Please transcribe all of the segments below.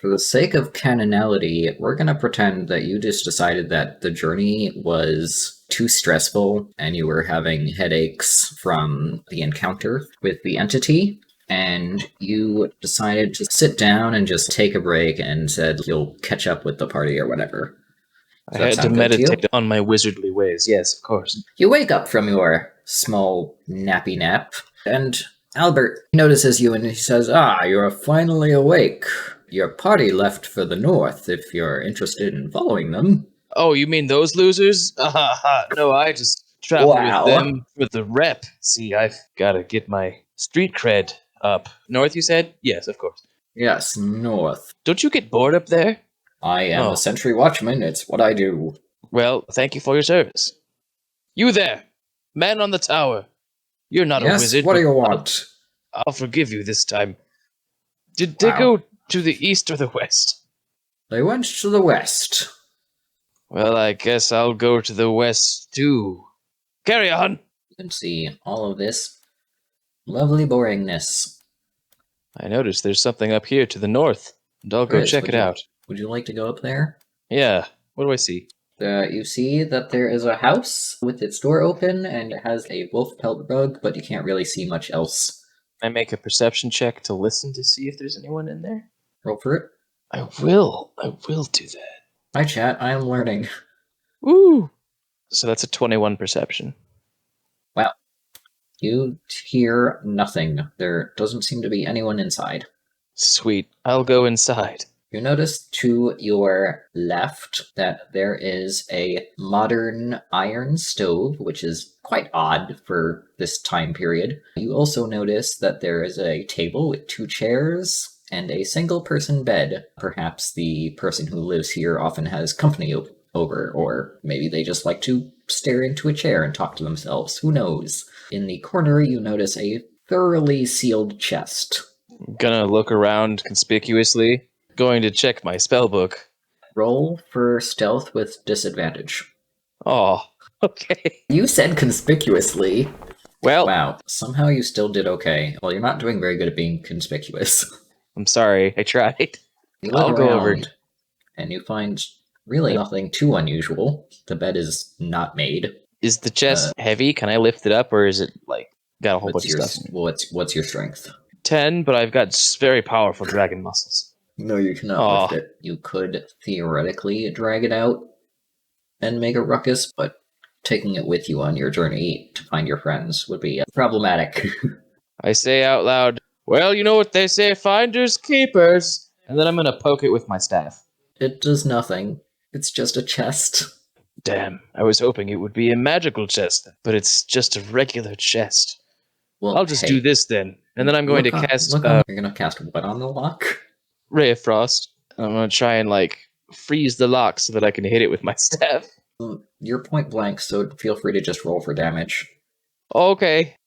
For the sake of canonality, we're gonna pretend that you just decided that the journey was too stressful and you were having headaches from the encounter with the entity, and you decided to sit down and just take a break and said you'll catch up with the party or whatever. I Does that had to sound good to you? meditate on my wizardly ways. Yes, of course. You wake up from your small nappy nap, and Albert notices you and he says, "Ah, you're finally awake. Your party left for the north if you're interested in following them." Oh, you mean those losers? No, I just traveled with Wow. them for the rep. See, I've got to get my street cred up. North, you said? Yes, of course. Yes, north. Don't you get bored up there? I am Oh, a sentry watchman. It's what I do. well, thank you for your service. You there, man on the tower. You're not a Yes, wizard, what do but you want? I'll forgive you this time. Did they Wow. go to the east or the west? They went to the west. Well, I guess I'll go to the west too. Carry on. You can see all of this lovely boringness. I noticed there's something up here to the north, and I'll go There is. check it out. Would you like to go up there? Yeah, what do I see? You see that there is a house with its door open and it has a wolf pelt rug, but you can't really see much else. I make a perception check to listen to see if there's anyone in there? Roll for it. I will do that. Hi, chat. I am learning. Woo! So that's a 21 perception. Wow. You hear nothing. There doesn't seem to be anyone inside. Sweet. I'll go inside. You notice to your left that there is a modern iron stove, which is quite odd for this time period. You also notice that there is a table with 2 chairs and a single person bed. Perhaps the person who lives here often has company over, or maybe they just like to stare into a chair and talk to themselves. Who knows? In the corner, you notice a thoroughly sealed chest. I'm gonna look around conspicuously. Going to check my spell book. Roll for stealth with disadvantage. Oh, okay. You said conspicuously. Well, Wow, somehow you still did okay. Well, you're not doing very good at being conspicuous. I'm sorry. I tried. You look I'll go over. around, and you find really nothing too unusual. The bed is not made. Is the chest heavy? Can I lift it up, or is it like got a whole bunch of stuff? What's your strength? 10, but I've got very powerful dragon muscles. No, you cannot lift it. You could theoretically drag it out and make a ruckus, but taking it with you on your journey to find your friends would be problematic. I say out loud, well, you know what they say, finders keepers. And then I'm going to poke it with my staff. It does nothing. It's just a chest. Damn, I was hoping it would be a magical chest, but it's just a regular chest. Well, I'll just do this then, and then I'm going to cast... You're going to cast what on the lock? Ray of Frost. I'm going to try and, freeze the lock so that I can hit it with my staff. You're point blank, so feel free to just roll for damage. Okay.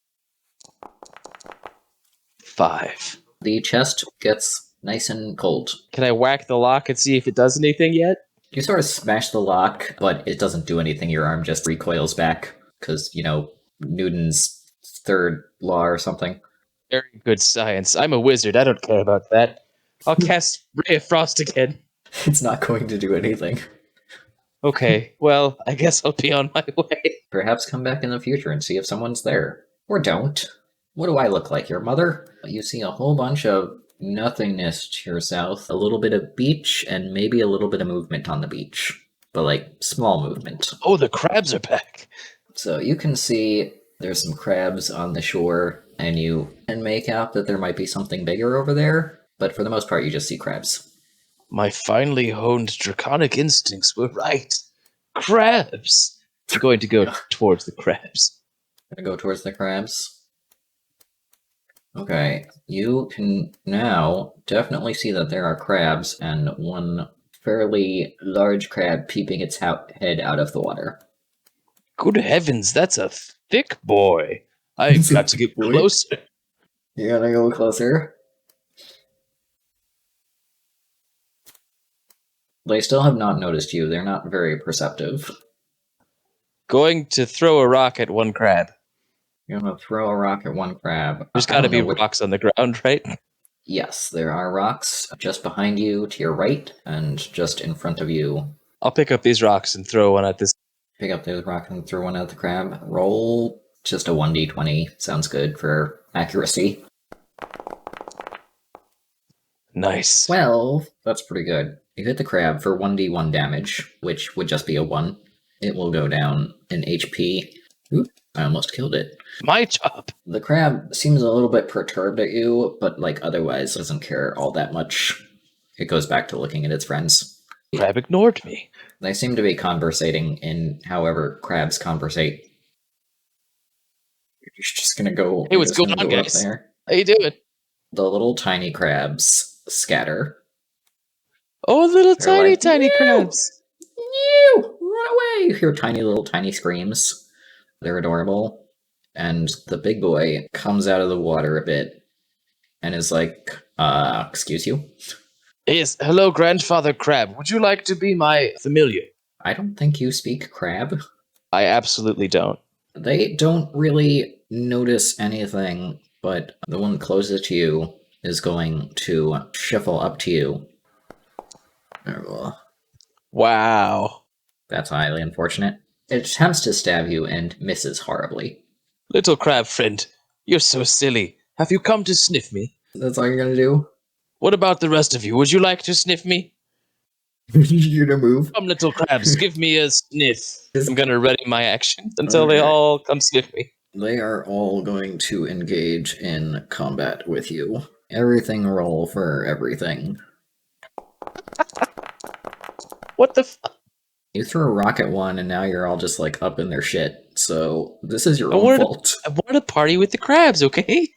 5. The chest gets nice and cold. Can I whack the lock and see if it does anything yet? You sort of smash the lock, but it doesn't do anything. Your arm just recoils back, because, Newton's third law or something. Very good science. I'm a wizard. I don't care about that. I'll cast Ray of Frost again. It's not going to do anything. Okay, well, I guess I'll be on my way. Perhaps come back in the future and see if someone's there. Or don't. What do I look like, your mother? You see a whole bunch of nothingness to your south, a little bit of beach, and maybe a little bit of movement on the beach. But, small movement. Oh, the crabs are back. So you can see there's some crabs on the shore, and you can make out that there might be something bigger over there. But for the most part, you just see crabs. My finely honed draconic instincts were right. Crabs! I'm going to go towards the crabs. Gonna go towards the crabs. Okay, you can now definitely see that there are crabs, and one fairly large crab peeping its head out of the water. Good heavens, that's a thick boy. I've got to get closer. You gotta go closer. They still have not noticed you. They're not very perceptive. Going to throw a rock at one crab. You're gonna throw a rock at one crab. There's gotta be rocks on the ground, right? Yes, there are rocks just behind you, to your right, and just in front of you. I'll pick up these rocks and throw one at this. Pick up those rocks and throw one at the crab. Roll just a 1d20. Sounds good for accuracy. Nice. 12. That's pretty good. You hit the crab for 1d1 damage, which would just be a 1. It will go down in HP. Oop, I almost killed it. My job. The crab seems a little bit perturbed at you, but otherwise doesn't care all that much. It goes back to looking at its friends. Crab ignored me. They seem to be conversating in however crabs conversate. You're just gonna go. Hey, what's going on, guys? How you doing? The little tiny crabs scatter. Oh, little tiny crabs. Run away! You hear tiny screams. They're adorable. And the big boy comes out of the water a bit and is like, excuse you? Yes, hello, Grandfather Crab. Would you like to be my familiar? I don't think you speak crab. I absolutely don't. They don't really notice anything, but the one closest to you is going to shuffle up to you. Wow. That's highly unfortunate. It attempts to stab you and misses horribly. Little crab friend, you're so silly. Have you come to sniff me? That's all you're gonna do? What about the rest of you? Would you like to sniff me? You're gonna move? Come, little crabs, give me a sniff. I'm gonna ready my action until they all come sniff me. They are all going to engage in combat with you. Everything roll for everything. What the fuck? You threw a rock at one and now you're all just up in their shit. So this is your own fault. I wanted to party with the crabs, okay?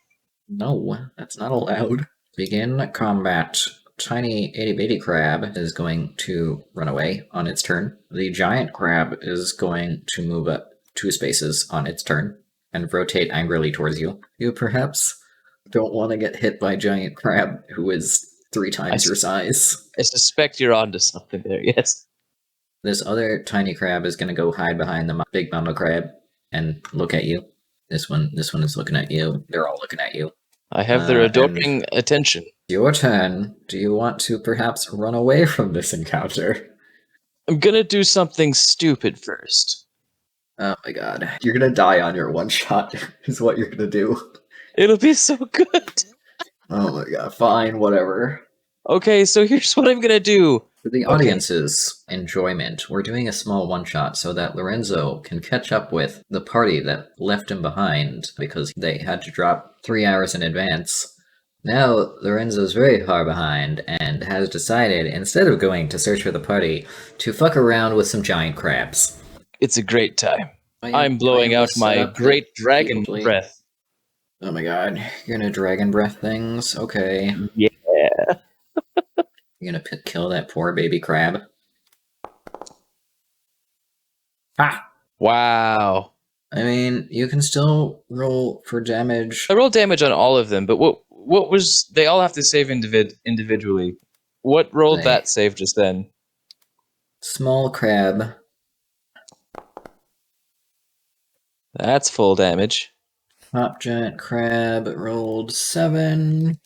No, that's not allowed. Begin combat. Tiny itty bitty crab is going to run away on its turn. The giant crab is going to move up 2 spaces on its turn and rotate angrily towards you. You perhaps don't want to get hit by giant crab who is 3 times your size. I suspect you're onto something there, yes. This other tiny crab is going to go hide behind the big mama crab and look at you. This one is looking at you. They're all looking at you. I have their adoring attention. Your turn. Do you want to perhaps run away from this encounter? I'm gonna do something stupid first. Oh my god. You're gonna die on your one shot, is what you're gonna do. It'll be so good. Oh my god. Fine, whatever. Okay, so here's what I'm gonna do. For the audience's enjoyment, we're doing a small one-shot so that Lorenzo can catch up with the party that left him behind because they had to drop 3 hours in advance. Now, Lorenzo's very far behind and has decided, instead of going to search for the party, to fuck around with some giant crabs. It's a great time. I'm blowing out my great dragon breath. Oh my god, you're gonna dragon breath things? Okay. Yeah. You're gonna kill that poor baby crab? Ah! Wow. I mean, you can still roll for damage. I rolled damage on all of them, but what was... They all have to save individually. What rolled that save just then? Small crab. That's full damage. Top giant crab rolled 7.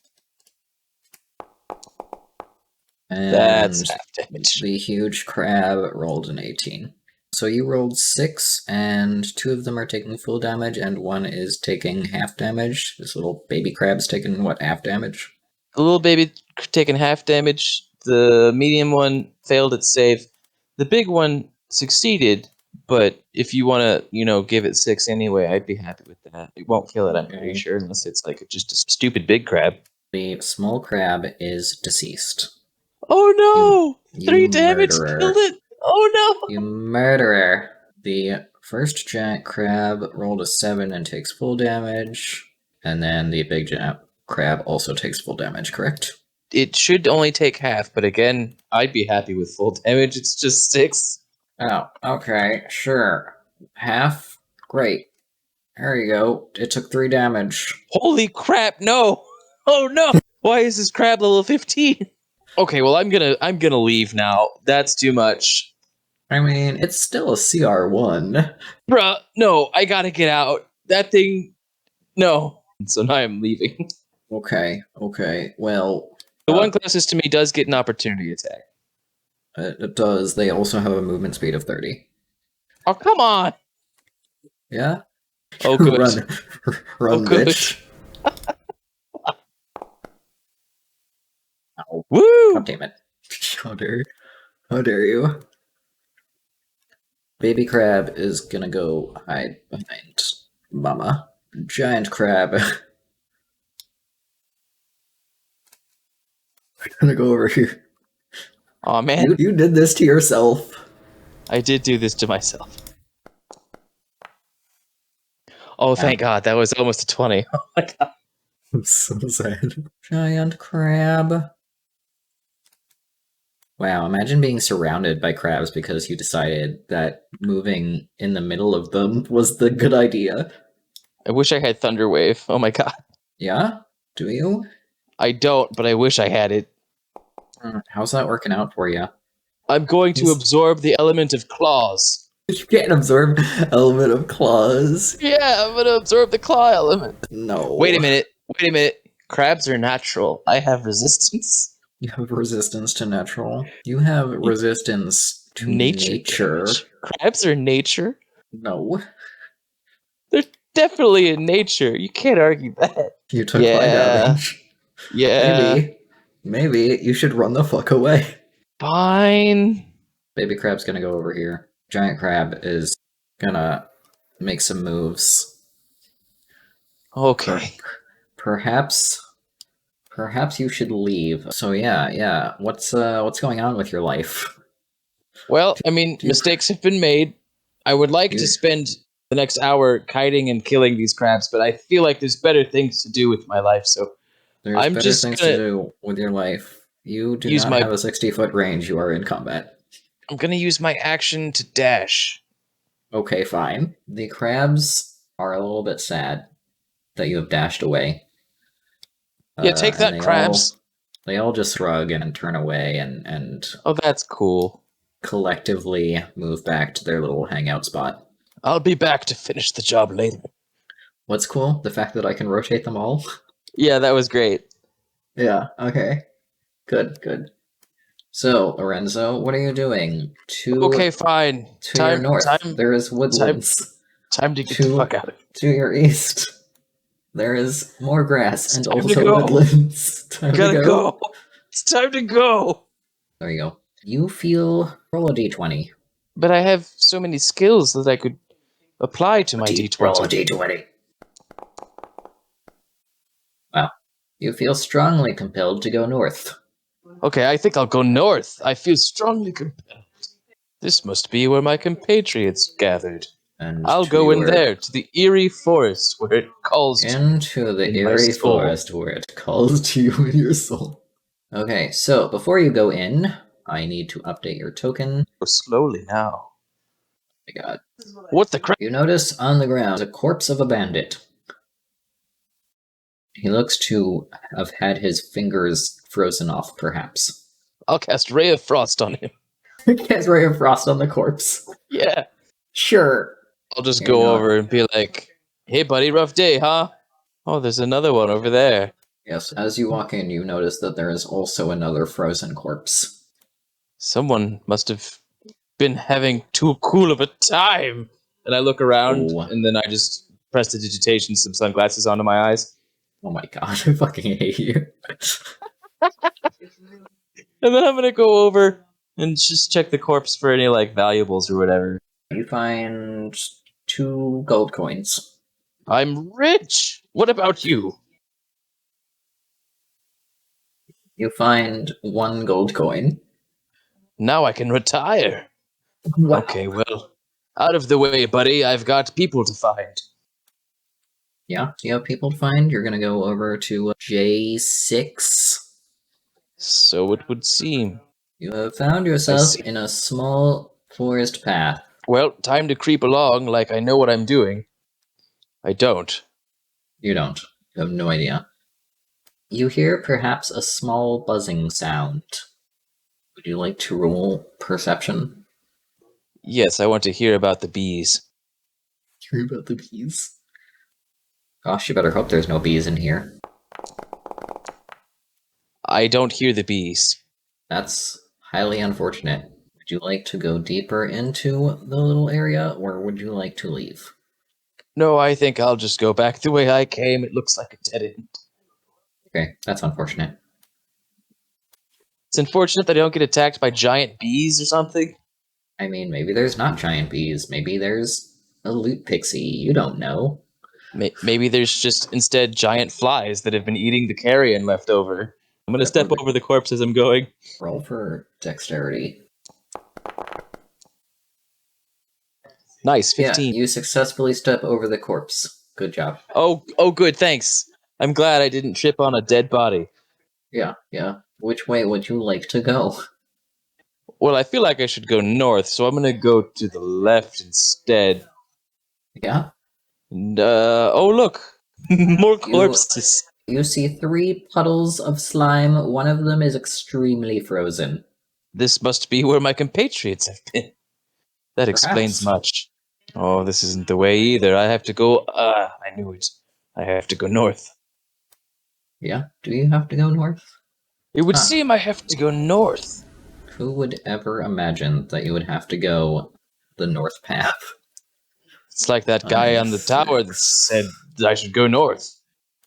And that's half damage. The huge crab rolled an 18. So you rolled 6, and 2 of them are taking full damage, and 1 is taking half damage. This little baby crab's taking, what, half damage? The little baby taking half damage. The medium one failed its save. The big one succeeded, but if you want to, give it 6 anyway, I'd be happy with that. It won't kill it, I'm pretty sure, unless it's just a stupid big crab. The small crab is deceased. Oh no! 3 damage killed it! Oh no! You murderer! The first giant crab rolled a 7 and takes full damage, and then the big giant crab also takes full damage, correct? It should only take half, but again, I'd be happy with full damage. It's just 6. Oh, okay, sure. Half? Great. There you go. It took 3 damage. Holy crap, no! Oh no! Why is this crab level 15? Okay, well, I'm gonna leave now. That's too much. I mean, it's still a CR1. Bruh, no, I gotta get out. That thing... No. So now I'm leaving. Okay, well, The one closest to me does get an opportunity attack. it does. They also have a movement speed of 30. Oh, come on! Yeah? Oh, good. Run. Oh, Run, good. bitch. Ow. Woo! God damn it. How dare you? Baby crab is gonna go hide behind mama. Giant crab. Gonna go over here. Oh man, You did this to yourself. I did do this to myself. Oh, thank God, that was almost a 20. Oh my God. I'm so sad. Giant crab. Wow, imagine being surrounded by crabs because you decided that moving in the middle of them was the good idea. I wish I had Thunder Wave. Oh my God. Yeah? Do you? I don't, but I wish I had it. How's that working out for you? I'm going to absorb the element of claws. You can't absorb element of claws. Yeah, I'm gonna absorb the claw element. No. Wait a minute. Crabs are natural. I have resistance. You have resistance to natural. You have resistance to nature. Damage. Crabs are nature. No. They're definitely in nature. You can't argue that. You took my damage. Yeah. Maybe you should run the fuck away. Fine. Baby crab's gonna go over here. Giant crab is gonna make some moves. Okay. Perhaps you should leave. So yeah. What's going on with your life? Well, I mean, mistakes have been made. I would like to spend the next hour kiting and killing these crabs, but I feel like there's better things to do with my life, so There's I'm better just things gonna to do with your life. You do use not my have a 60-foot range. You are in combat. I'm gonna use my action to dash. Okay, fine. The crabs are a little bit sad that you have dashed away. Yeah, take And that, crabs. they all just shrug and turn away and Oh, that's cool. collectively move back to their little hangout spot. I'll be back to finish the job later. What's cool? The fact that I can rotate them all? Yeah, that was great. Yeah, okay. Good. So, Lorenzo, what are you doing? Okay, fine. To your north, there is woodlands. Time to get the fuck out of here. To your east, there is more grass and time also woodlands. Gotta go. It's time to go. There you go. You feel... Roll a d20. But I have so many skills that I could apply to my d20. Roll a d20. Wow. You feel strongly compelled to go north. Okay, I think I'll go north. I feel strongly compelled. This must be where my compatriots gathered. And I'll go in there, to the eerie forest where it calls to me. Into the eerie forest where it calls to you in your soul. Okay, so before you go in, I need to update your token. Go slowly now. Oh my god. What the crap? You notice on the ground a corpse of a bandit. He looks to have had his fingers frozen off, perhaps. I'll cast Ray of Frost on him. Cast Ray of Frost on the corpse. Yeah. Sure. I'll just go over and be like, hey buddy, rough day, huh? Oh, there's another one over there. Yes, as you walk in, you notice that there is also another frozen corpse. Someone must have been having too cool of a time. And I look around, and then I just press the digitation, some sunglasses onto my eyes. Oh my god, I fucking hate you. And then I'm gonna go over and just check the corpse for any, like, valuables or whatever. You find 2 gold coins. I'm rich! What about you? You find 1 gold coin. Now I can retire. Wow. Okay, well, out of the way, buddy. I've got people to find. Yeah, you have people to find. You're gonna go over to J6. So it would seem. You have found yourself in a small forest path. Well, time to creep along like I know what I'm doing. I don't. You don't. You have no idea. You hear perhaps a small buzzing sound. Would you like to roll perception? Yes, I want to hear about the bees. Hear about the bees? Gosh, you better hope there's no bees in here. I don't hear the bees. That's highly unfortunate. Would you like to go deeper into the little area, or would you like to leave? No, I think I'll just go back the way I came. It looks like a dead end. Okay, that's unfortunate. It's unfortunate that I don't get attacked by giant bees or something. I mean, maybe there's not giant bees. Maybe there's a loot pixie. You don't know. Maybe there's just instead giant flies that have been eating the carrion left over. I'm gonna Step step over the corpse as I'm going. Roll for dexterity. Nice, Yeah, 15. you successfully step over the corpse. Good job. Oh, good, thanks. I'm glad I didn't trip on a dead body. Yeah. Which way would you like to go? Well, I feel like I should go north, so I'm gonna go to the left instead. Yeah? And, oh look! More You corpses. you see 3 puddles of slime. One of them is extremely frozen. This must be where my compatriots have been. That explains Perhaps. much. Oh, this isn't the way either. I have to go, I knew it. I have to go north. Yeah? Do you have to go north? It would Huh. seem I have to go north. Who would ever imagine that you would have to go the north path? It's like that guy on the tower that 6. said I should go north.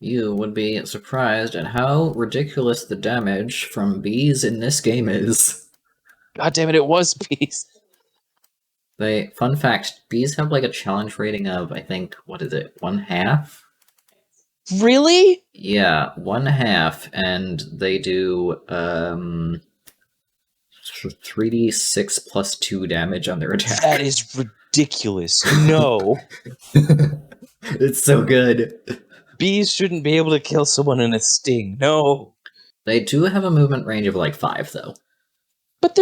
You would be surprised at how ridiculous the damage from bees in this game is. God damn it, it was bees. Fun fact, bees have like a challenge rating of, I think, what is it, 1/2? Really? Yeah, 1/2, and they do 3d6 plus 2 damage on their attack. That is ridiculous. No. It's so good. Bees shouldn't be able to kill someone in a sting. No. They do have a movement range of like 5, though. But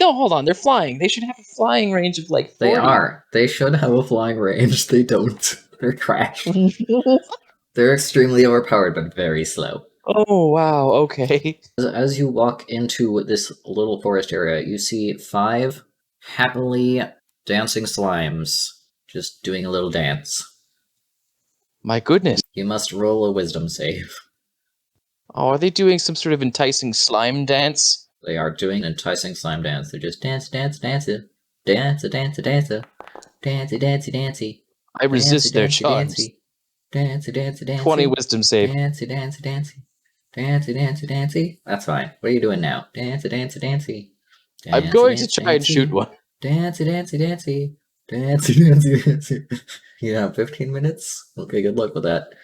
no, hold on. They're flying. They should have a flying range of like 40. They are. They should have a flying range. They don't. They're trash. They're extremely overpowered, but very slow. Oh, wow. Okay. As you walk into this little forest area, you see 5 happily dancing slimes just doing a little dance. My goodness. You must roll a wisdom save. Oh, are they doing some sort of enticing slime dance? They are doing an enticing slime dance. They're just dance, dance, dancing. Dance, dance, dance. Dancey, dancey, dancey. I resist their charms. Dancey, dancey, dancey. 20 wisdom save. Dancey, dancey, dancey. Dancey, dancey, dancey. That's fine. What are you doing now? Dancey, dancey, dancey. I'm going to try and shoot one. Dancey, dancey, dancey. Dancey, dancey, dancey. You have 15 minutes? Okay, good luck with that.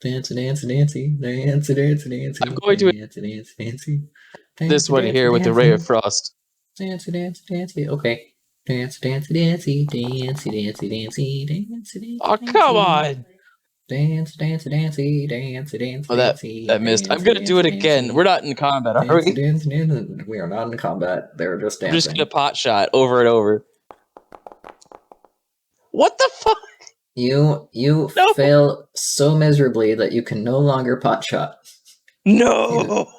Dancey, dancey, dancey. Dancey, danccy, dancey. I'm going to dancey, dancey, dancey. This one here with the ray of frost. Dancey, dancey, dancey. Okay. Dancey, dancey, dancey. Dancey, dancey, dancey. Dancey, dancey. Oh, come on! Dance, dance, dancey, dance, dance, Oh, that missed. I'm gonna do it again. We're not in combat, are we? Dance, we are not in combat. They're just dancing. I'm just gonna pot shot over and over. What the fuck? You No. fail so miserably that you can no longer pot shot. No.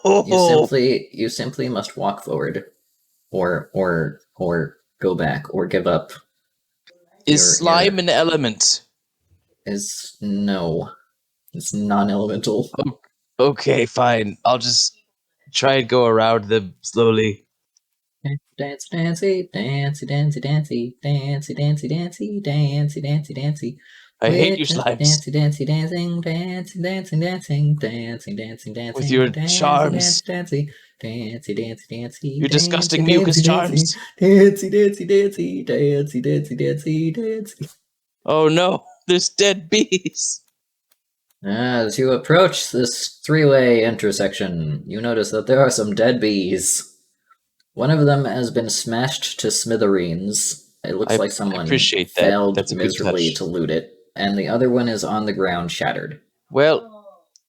You simply must walk forward, or go back, or give up. Is slime an element? No. It's non-elemental. Okay, fine. I'll just try and go around them slowly. Dance, dancey, dancey, dancey, dancey, dancey, dancey, dancey, dancey, dancey, dancey. I hate you, slimes. Dancey, dancey, dancing, dancing, dancing, dancing, dancing, dancing, dancing. With your charms. Dancey, dancey, dancey, dancey. Your disgusting mucus charms. Dancey, dancey, dancey, dancey, dancey, dancey, dancey. Oh no, there's dead bees. As you approach this 3-way intersection, you notice that there are some dead bees. One of them has been smashed to smithereens. It looks like someone failed miserably to loot it. And the other one is on the ground, shattered. Well,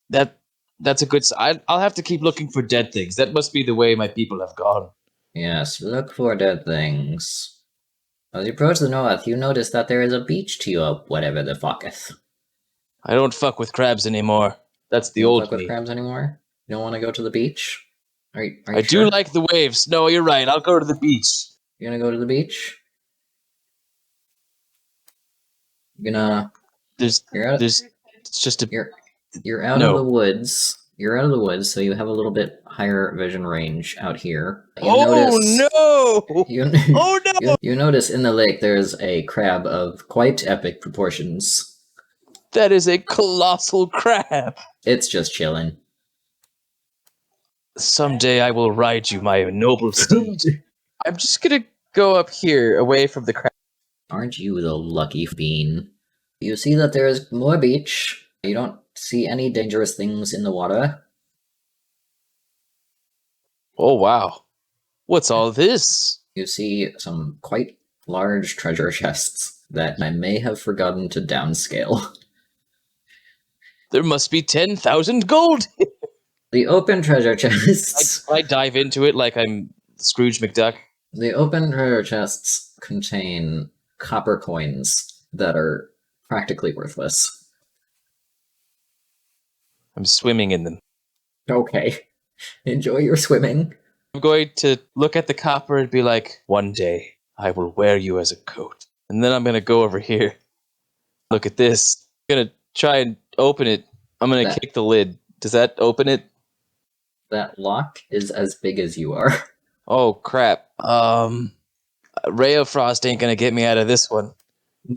that's a good sign. I'll have to keep looking for dead things. That must be the way my people have gone. Yes, look for dead things. As you approach the north, you notice that there is a beach to your whatever the fucketh. I don't fuck with crabs anymore. That's the old me. You don't fuck with crabs anymore? You don't want to go to the beach? Are you I sure? do like the waves. No, you're right. I'll go to the beach. You're gonna go to the beach? You're gonna... It's just a... You're out of the woods. You're out of the woods, so you have a little bit higher vision range out here. You Oh notice no! you, Oh no! you notice in the lake there's a crab of quite epic proportions. That is a colossal crab. It's just chilling. Someday I will ride you, my noble steed. I'm just gonna go up here, away from the crab. Aren't you the lucky bean? You see that there is more beach. You don't see any dangerous things in the water. Oh wow. What's all this? You see some quite large treasure chests that I may have forgotten to downscale. There must be 10,000 gold. The open treasure chests. I dive into it like I'm Scrooge McDuck. The open treasure chests contain copper coins that are practically worthless. I'm swimming in them. Okay. Enjoy your swimming. I'm going to look at the copper and be like, one day I will wear you as a coat. And then I'm going to go over here. Look at this. I'm going to try and open it. I'm going to kick the lid. Does that open it? That lock is as big as you are. Oh, crap. Ray of Frost ain't going to get me out of this one.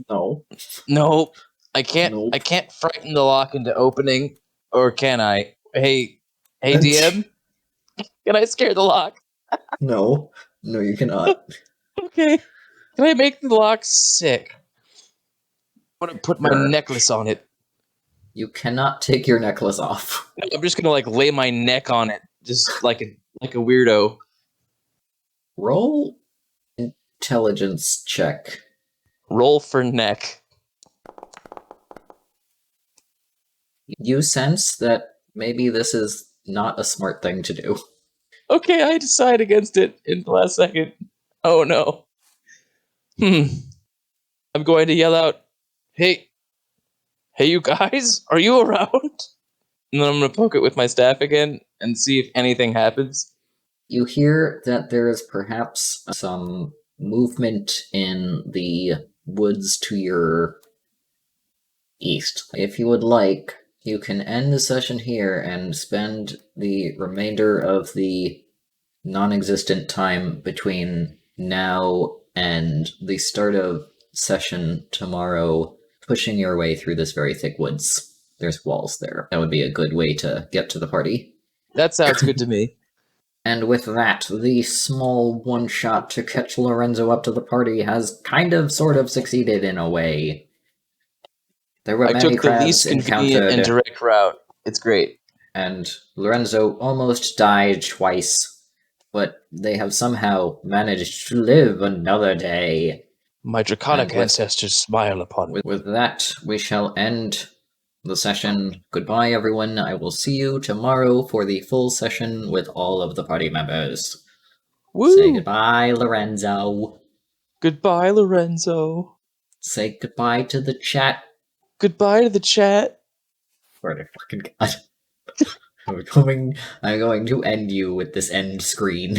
No. No. I can't. Nope. I can't frighten the lock into opening. Or can I? Hey, DM? Can I scare the lock? No. No, you cannot. Okay. Can I make the lock sick? I want to put my necklace on it. You cannot take your necklace off. I'm just gonna like lay my neck on it, just like a weirdo. Roll intelligence check. Roll for neck. You sense that maybe this is not a smart thing to do. Okay, I decide against it in the last second. Oh no. I'm going to yell out, hey, you guys, are you around? And then I'm gonna poke it with my staff again and see if anything happens. You hear that there is perhaps some movement in the woods to your east. If you would like, you can end the session here and spend the remainder of the non-existent time between now and the start of session tomorrow, pushing your way through this very thick woods. There's walls there. That would be a good way to get to the party. That sounds good to me. And with that, the small one-shot to catch Lorenzo up to the party has kind of sort of succeeded in a way. There were I many took the least crabs convenient encountered, and direct route. It's great. and Lorenzo almost died twice, but they have somehow managed to live another day. My draconic And with- ancestors smile upon me. With that, we shall end the session. Goodbye, everyone. I will see you tomorrow for the full session with all of the party members. Woo! Say goodbye, Lorenzo. Goodbye, Lorenzo. Say goodbye to the chat. Goodbye to the chat. Swear to fucking God. I'm going to end you with this end screen.